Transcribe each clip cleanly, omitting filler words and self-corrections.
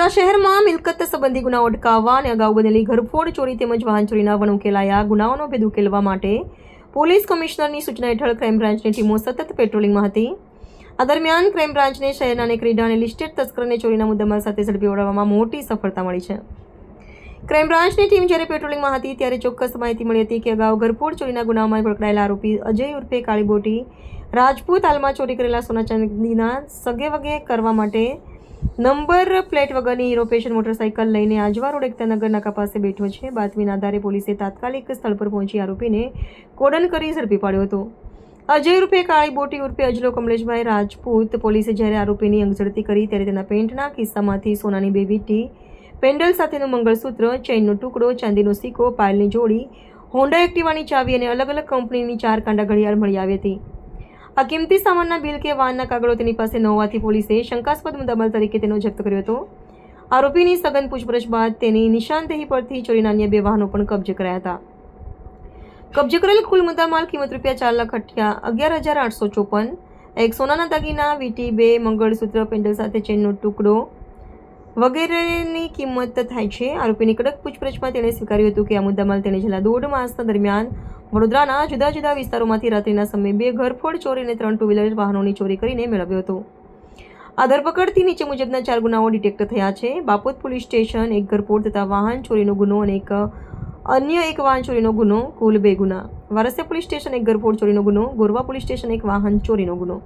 વડોદરા શહેરમાં મિલકત સંબંધી ગુનાઓ અટકાવવા અને અગાઉ બનેલી ઘરફોડ ચોરી તેમજ વાહન ચોરીના વણ ઉકેલાયા ગુનાઓનો ભેદ ઉકેલવા માટે પોલીસ કમિશનરની સૂચના હેઠળ ક્રાઇમ બ્રાન્ચની ટીમો સતત પેટ્રોલિંગમાં હતી. આ દરમિયાન ક્રાઇમ બ્રાન્ચને શહેરના અનેક રીઢા અને લિસ્ટેડ તસ્કરોને ચોરીના મુદ્દામાલ સાથે ઝડપી પાડવામાં મોટી સફળતા મળી છે. ક્રાઇમ બ્રાન્ચની ટીમ જ્યારે પેટ્રોલિંગમાં હતી ત્યારે ચોક્કસ માહિતી મળી હતી કે અગાઉ ઘરફોડ ચોરીના ગુનામાં પકડાયેલા આરોપી અજય ઉર્ફે કાળીબોટી રાજપૂત હાલમાં ચોરી કરેલા સોના ચાંદીના સગે વગે કરવા માટે નંબર પ્લેટ વગરની યુરોપેશન મોટરસાઇકલ લઈને આજવા રોડ એકતાનગર નાકા પાસે બેઠો છે. બાતમીના આધારે પોલીસે તાત્કાલિક સ્થળ પર પહોંચી આરોપીને કોડન કરી ઝડપી પાડ્યો હતો. અજય ઉર્ફે કાળીબોટી ઉર્ફે અજલો કમલેશભાઈ રાજપૂત પોલીસે જ્યારે આરોપીની અંગઝડતી કરી ત્યારે તેના પેન્ટના કિસ્સામાંથી સોનાની 2 વીંટી, પેન્ડલ સાથેનું મંગળસૂત્ર, ચેઇનનો ટુકડો, ચાંદીનો સિક્કો, પાયલની જોડી, હોન્ડા એક્ટિવાની ચાવી અને અલગ અલગ કંપનીની 4 કાંડા ઘડિયાળ મળી આવી હતી. આ કિંમતી સામાનના બિલ કે વાહનના કાગળો તેની પાસે ન હોવાથી પોલીસે શંકાસ્પદ મુદ્દામાલ તરીકે તેનો જપ્ત કર્યો હતો. આરોપીની સઘન પૂછપરછ બાદ તેની નિશાનદેહી પરથી ચોરીના અન્ય 2 વાહનો પણ કબજે કરાયા હતા. કબજે કરેલ કુલ મુદ્દામાલ કિંમત ₹4,11,854, એક સોનાના દાગીના, વીંટી, 2 મંગળસૂત્ર, પેન્ડલ સાથે ચેનનો ટુકડો વગેરેની કિંમત થાય છે. આરોપીની કડક પૂછપરછમાં તેણે સ્વીકાર્યું હતું કે આ મુદ્દામાલ તેણે છેલ્લા 1.5 માસના દરમિયાન વડોદરાના જુદા જુદા વિસ્તારોમાંથી રાત્રિના સમયે 2 ઘરફોડ ચોરી અને 3 ટુ વ્હીલર વાહનોની ચોરી કરીને મેળવ્યો હતો. આ ધરપકડથી નીચે મુજબના 4 ગુનાઓ ડિટેક્ટ થયા છે. બાપોદ પોલીસ સ્ટેશન 1 ઘરફોડ તથા વાહન ચોરીનો ગુનો અને અન્ય 1 વાહન ચોરીનો ગુનો, કુલ 2 ગુના. વારસિયા પોલીસ સ્ટેશન 1 ઘરફોડ ચોરીનો ગુનો, ગોરવા પોલીસ સ્ટેશન 1 વાહન ચોરીનો ગુનો.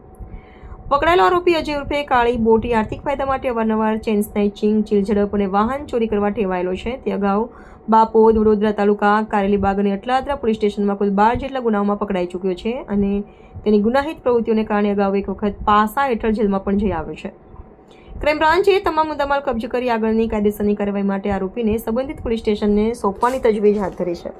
પકડાયેલો આરોપી અજય ઉર્ફે કાળીબોટી આર્થિક ફાયદા માટે અવારનવાર ચેન સ્નેચિંગ, ચીલઝડપ અને વાહન ચોરી કરવા ટેવાયેલો છે. તે અગાઉ બાપોદ, વડોદરા તાલુકા, કારેલીબાગ અને અટલાદરા પોલીસ સ્ટેશનમાં કુલ 12 જેટલા ગુનાઓમાં પકડાઈ ચૂક્યો છે અને તેની ગુનાહિત પ્રવૃત્તિઓને કારણે અગાઉ 1 વખત પાસા હેઠળ જેલમાં પણ જઈ આવ્યો છે. ક્રાઇમ બ્રાન્ચે તમામ મુદ્દામાલ કબજે કરી આગળની કાયદેસરની કાર્યવાહી માટે આરોપીને સંબંધિત પોલીસ સ્ટેશનને સોંપવાની તજવીજ હાથ ધરી છે.